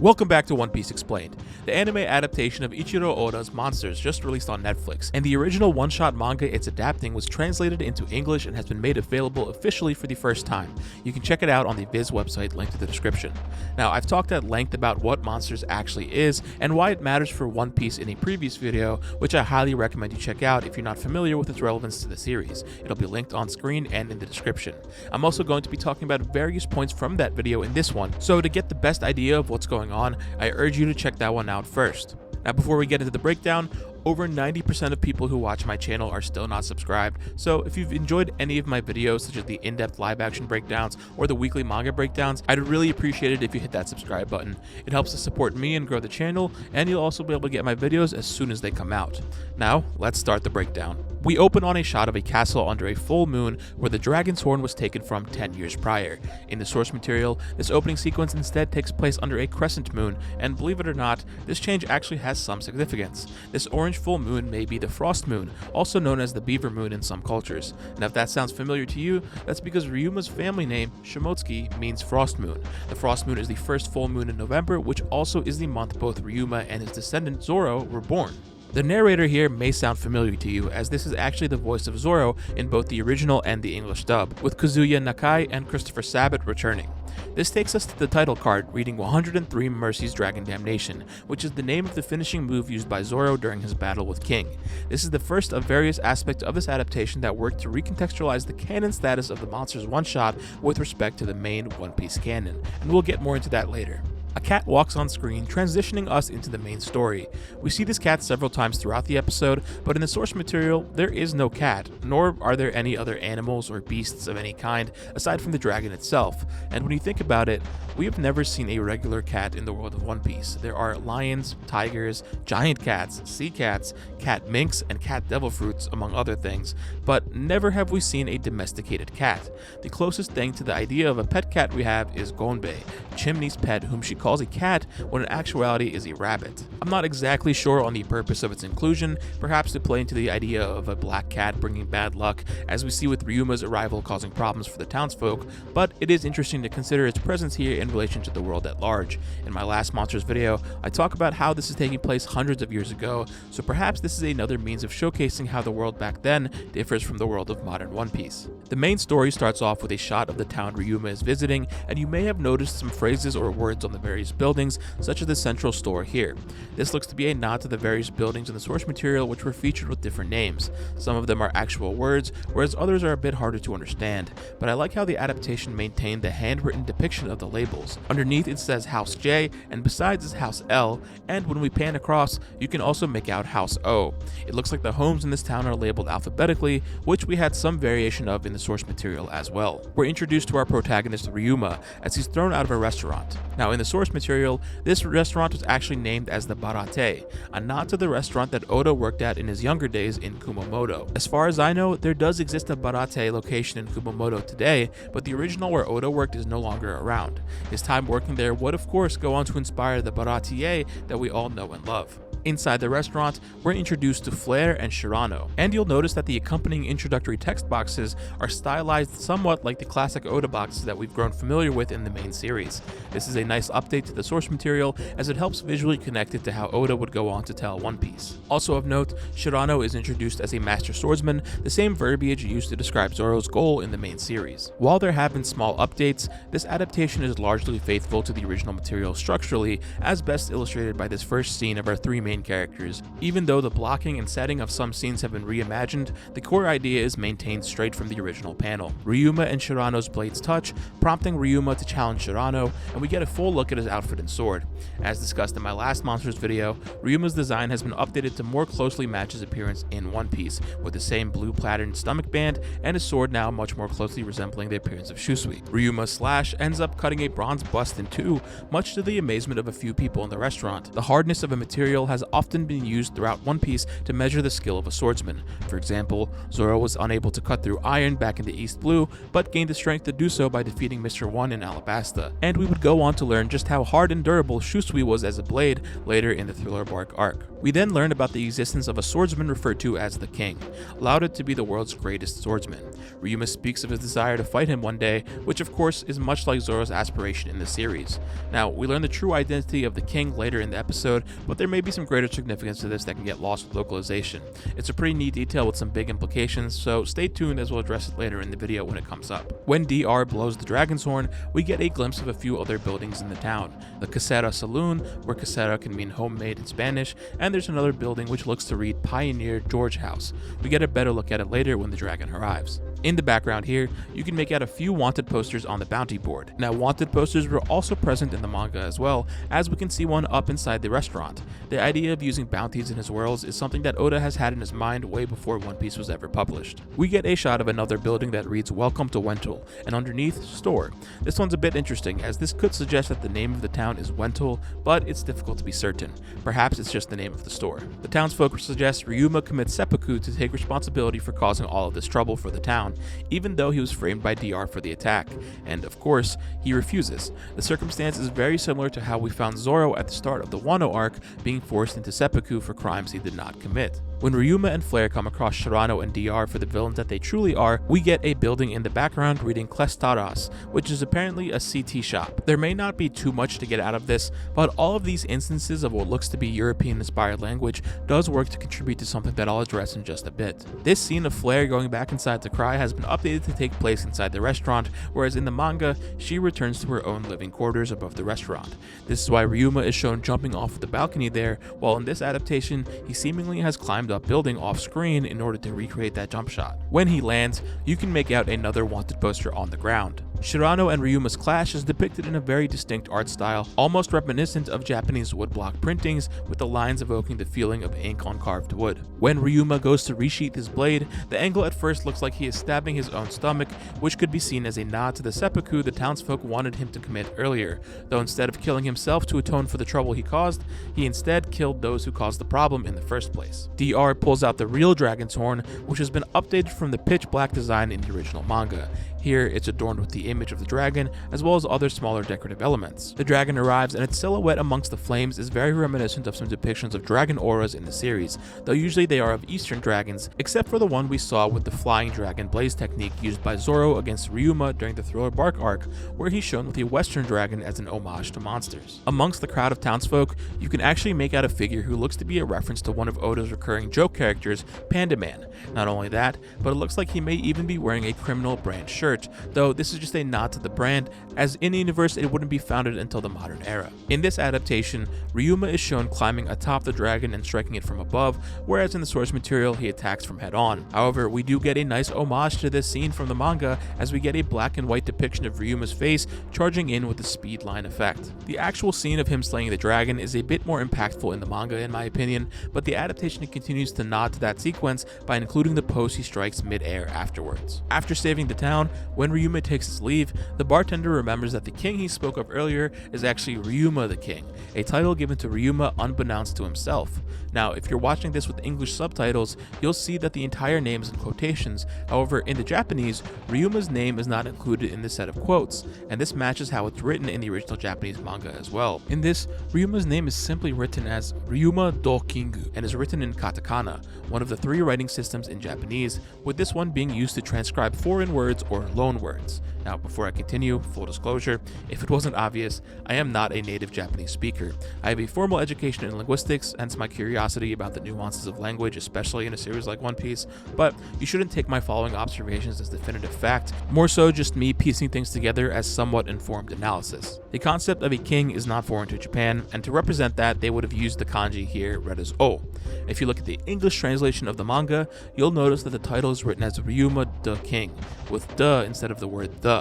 Welcome back to One Piece Explained. The anime adaptation of Ichiro Oda's Monsters just released on Netflix, and the original one-shot manga it's adapting was translated into English and has been made available officially for the first time. You can check it out on the Viz website linked in the description. Now, I've talked at length about what Monsters actually is and why it matters for One Piece in a previous video, which I highly recommend you check out if you're not familiar with its relevance to the series. It'll be linked on screen and in the description. I'm also going to be talking about various points from that video in this one, so to get the best idea of what's going on, I urge you to check that one out first. Now, before we get into the breakdown, over 90% of people who watch my channel are still not subscribed, so if you've enjoyed any of my videos such as the in-depth live action breakdowns or the weekly manga breakdowns, I'd really appreciate it if you hit that subscribe button. It helps to support me and grow the channel, and you'll also be able to get my videos as soon as they come out. Now, let's start the breakdown. We open on a shot of a castle under a full moon where the dragon's horn was taken from 10 years prior. In the source material, this opening sequence instead takes place under a crescent moon, and believe it or not, this change actually has some significance. This orange full moon may be the frost moon, also known as the beaver moon in some cultures. And if that sounds familiar to you, that's because Ryuma's family name, Shimotsuki, means frost moon. The frost moon is the first full moon in November, which also is the month both Ryuma and his descendant Zoro were born. The narrator here may sound familiar to you, as this is actually the voice of Zoro in both the original and the English dub, with Kazuya Nakai and Christopher Sabat returning. This takes us to the title card reading 103 Mercy's Dragon Damnation, which is the name of the finishing move used by Zoro during his battle with King. This is the first of various aspects of this adaptation that work to recontextualize the canon status of the Monsters one-shot with respect to the main One Piece canon, and we'll get more into that later. A cat walks on screen, transitioning us into the main story. We see this cat several times throughout the episode, but in the source material, there is no cat, nor are there any other animals or beasts of any kind aside from the dragon itself. And when you think about it, we have never seen a regular cat in the world of One Piece. There are lions, tigers, giant cats, sea cats, cat minks, and cat devil fruits, among other things, but never have we seen a domesticated cat. The closest thing to the idea of a pet cat we have is Gonbei, Chimney's pet, whom she calls a cat when in actuality is a rabbit. I'm not exactly sure on the purpose of its inclusion, perhaps to play into the idea of a black cat bringing bad luck, as we see with Ryuma's arrival causing problems for the townsfolk, but it is interesting to consider its presence here in relation to the world at large. In my last Monsters video, I talk about how this is taking place hundreds of years ago, so perhaps this is another means of showcasing how the world back then differs from the world of modern One Piece. The main story starts off with a shot of the town Ryuma is visiting, and you may have noticed some phrases or words on the various buildings, such as the central store here. This looks to be a nod to the various buildings in the source material which were featured with different names. Some of them are actual words, whereas others are a bit harder to understand, but I like how the adaptation maintained the handwritten depiction of the labels. Underneath it says House J, and besides is House L, and when we pan across, you can also make out House O. It looks like the homes in this town are labeled alphabetically, which we had some variation of in the source material as well. We're introduced to our protagonist Ryuma as he's thrown out of a restaurant. Now, in the source material, this restaurant was actually named as the Barate, a nod to the restaurant that Oda worked at in his younger days in Kumamoto. As far as I know, there does exist a Barate location in Kumamoto today, but the original where Oda worked is no longer around. His time working there would of course go on to inspire the Baratier that we all know and love. Inside the restaurant, we're introduced to Flair and Shirano, and you'll notice that the accompanying introductory text boxes are stylized somewhat like the classic Oda boxes that we've grown familiar with in the main series. This is a nice update to the source material, as it helps visually connect it to how Oda would go on to tell One Piece. Also of note, Shirano is introduced as a master swordsman, the same verbiage used to describe Zoro's goal in the main series. While there have been small updates, this adaptation is largely faithful to the original material structurally, as best illustrated by this first scene of our three main characters. Even though the blocking and setting of some scenes have been reimagined, the core idea is maintained straight from the original panel. Ryuma and Shirano's blades touch, prompting Ryuma to challenge Shirano, and we get a full look at his outfit and sword. As discussed in my last Monsters video, Ryuma's design has been updated to more closely match his appearance in One Piece, with the same blue platinum stomach band and his sword now much more closely resembling the appearance of Shusui. Ryuma's slash ends up cutting a bronze bust in two, much to the amazement of a few people in the restaurant. The hardness of a material has has often been used throughout One Piece to measure the skill of a swordsman. For example, Zoro was unable to cut through iron back in the East Blue, but gained the strength to do so by defeating Mr. One in Alabasta. And we would go on to learn just how hard and durable Shusui was as a blade later in the Thriller Bark arc. We then learned about the existence of a swordsman referred to as the King, lauded to be the world's greatest swordsman. Ryuma speaks of his desire to fight him one day, which of course is much like Zoro's aspiration in the series. Now, we learn the true identity of the King later in the episode, but there may be some greater significance to this that can get lost with localization. It's a pretty neat detail with some big implications, so stay tuned as we'll address it later in the video when it comes up. When DR blows the dragon's horn, we get a glimpse of a few other buildings in the town. The Casera Saloon, where Casera can mean homemade in Spanish, and there's another building which looks to read Pioneer George House. We get a better look at it later when the dragon arrives. In the background here, you can make out a few wanted posters on the bounty board. Now, wanted posters were also present in the manga as well, as we can see one up inside the restaurant. The idea of using bounties in his worlds is something that Oda has had in his mind way before One Piece was ever published. We get a shot of another building that reads Welcome to Wentul, and underneath, Store. This one's a bit interesting, as this could suggest that the name of the town is Wentul, but it's difficult to be certain. Perhaps it's just the name of the store. The townsfolk suggest Ryuma commits seppuku to take responsibility for causing all of this trouble for the town, even though he was framed by DR for the attack, and of course, he refuses. The circumstance is very similar to how we found Zoro at the start of the Wano arc being forced into seppuku for crimes he did not commit. When Ryuma and Flare come across Shirano and DR for the villains that they truly are, we get a building in the background reading Klestaras, which is apparently a CT shop. There may not be too much to get out of this, but all of these instances of what looks to be European-inspired language does work to contribute to something that I'll address in just a bit. This scene of Flare going back inside to cry has been updated to take place inside the restaurant, whereas in the manga, she returns to her own living quarters above the restaurant. This is why Ryuma is shown jumping off of the balcony there, while in this adaptation, he seemingly has climbed up building off screen in order to recreate that jump shot. When he lands, you can make out another wanted poster on the ground. Shirano and Ryuma's clash is depicted in a very distinct art style, almost reminiscent of Japanese woodblock printings, with the lines evoking the feeling of ink on carved wood. When Ryuma goes to resheath his blade, the angle at first looks like he is stabbing his own stomach, which could be seen as a nod to the seppuku the townsfolk wanted him to commit earlier, though instead of killing himself to atone for the trouble he caused, he instead killed those who caused the problem in the first place. DR pulls out the real dragon's horn, which has been updated from the pitch black design in the original manga. Here, it's adorned with the image of the dragon, as well as other smaller decorative elements. The dragon arrives, and its silhouette amongst the flames is very reminiscent of some depictions of dragon auras in the series, though usually they are of Eastern dragons, except for the one we saw with the flying dragon blaze technique used by Zoro against Ryuma during the Thriller Bark arc, where he's shown with a Western dragon as an homage to monsters. Amongst the crowd of townsfolk, you can actually make out a figure who looks to be a reference to one of Oda's recurring joke characters, Panda Man. Not only that, but it looks like he may even be wearing a criminal brand shirt, though this is just a nod to the brand, as in the universe it wouldn't be founded until the modern era. In this adaptation, Ryuma is shown climbing atop the dragon and striking it from above, whereas in the source material he attacks from head on. However, we do get a nice homage to this scene from the manga, as we get a black and white depiction of Ryuma's face charging in with the speed line effect. The actual scene of him slaying the dragon is a bit more impactful in the manga in my opinion, but the adaptation continues to nod to that sequence by including the pose he strikes mid-air afterwards. After saving the town, when Ryuma takes his leave, the bartender remembers that the king he spoke of earlier is actually Ryuma the King, a title given to Ryuma unbeknownst to himself. Now, if you're watching this with English subtitles, you'll see that the entire name is in quotations. However, in the Japanese, Ryuma's name is not included in the set of quotes, and this matches how it's written in the original Japanese manga as well. In this, Ryuma's name is simply written as Ryuma do Kingu and is written in katakana, one of the 3 writing systems in Japanese, with this one being used to transcribe foreign words or loan words. Now, before I continue, full disclosure, if it wasn't obvious, I am not a native Japanese speaker. I have a formal education in linguistics, hence my curiosity about the nuances of language, especially in a series like One Piece, but you shouldn't take my following observations as definitive fact, more so just me piecing things together as somewhat informed analysis. The concept of a king is not foreign to Japan, and to represent that, they would have used the kanji here read as O. If you look at the English translation of the manga, you'll notice that the title is written as Ryuma the King, with the instead of the word the.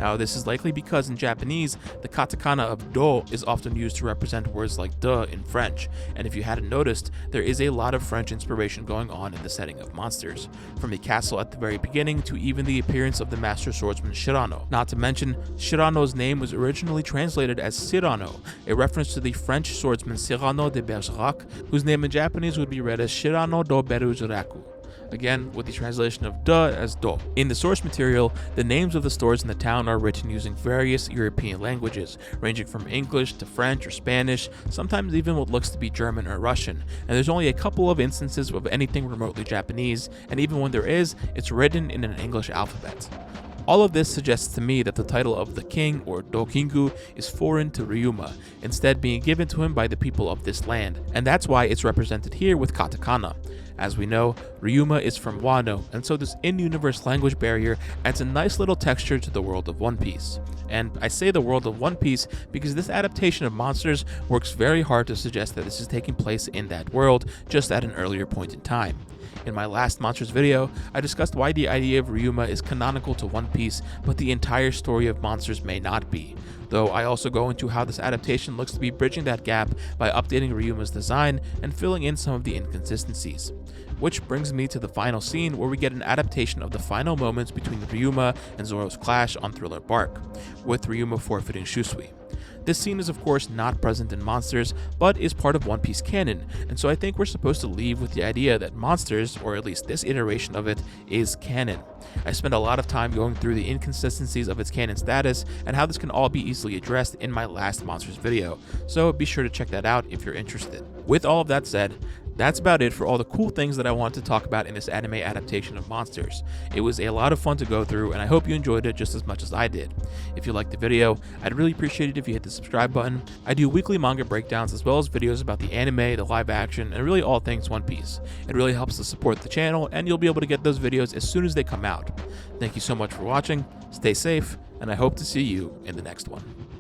Now, this is likely because in Japanese, the katakana of do is often used to represent words like de in French, and if you hadn't noticed, there is a lot of French inspiration going on in the setting of monsters, from the castle at the very beginning to even the appearance of the master swordsman Shirano. Not to mention, Shirano's name was originally translated as Cyrano, a reference to the French swordsman Cyrano de Bergerac, whose name in Japanese would be read as Shirano do Bergeracu. Again, with the translation of de as do. In the source material, the names of the stores in the town are written using various European languages, ranging from English to French or Spanish, sometimes even what looks to be German or Russian, and there's only a couple of instances of anything remotely Japanese, and even when there is, it's written in an English alphabet. All of this suggests to me that the title of the king, or Dokingu, is foreign to Ryuma, instead being given to him by the people of this land, and that's why it's represented here with katakana. As we know, Ryuma is from Wano, and so this in-universe language barrier adds a nice little texture to the world of One Piece. And I say the world of One Piece because this adaptation of monsters works very hard to suggest that this is taking place in that world, just at an earlier point in time. In my last Monsters video, I discussed why the idea of Ryuma is canonical to One Piece, but the entire story of monsters may not be. Though I also go into how this adaptation looks to be bridging that gap by updating Ryuma's design and filling in some of the inconsistencies. Which brings me to the final scene where we get an adaptation of the final moments between Ryuma and Zoro's clash on Thriller Bark, with Ryuma forfeiting Shusui. This scene is of course not present in Monsters, but is part of One Piece canon, and so I think we're supposed to leave with the idea that Monsters, or at least this iteration of it, is canon. I spent a lot of time going through the inconsistencies of its canon status and how this can all be easily addressed in my last Monsters video, so be sure to check that out if you're interested. With all of that said, that's about it for all the cool things that I wanted to talk about in this anime adaptation of Monsters. It was a lot of fun to go through, and I hope you enjoyed it just as much as I did. If you liked the video, I'd really appreciate it if you hit the subscribe button. I do weekly manga breakdowns as well as videos about the anime, the live action, and really all things One Piece. It really helps to support the channel, and you'll be able to get those videos as soon as they come out. Thank you so much for watching, stay safe, and I hope to see you in the next one.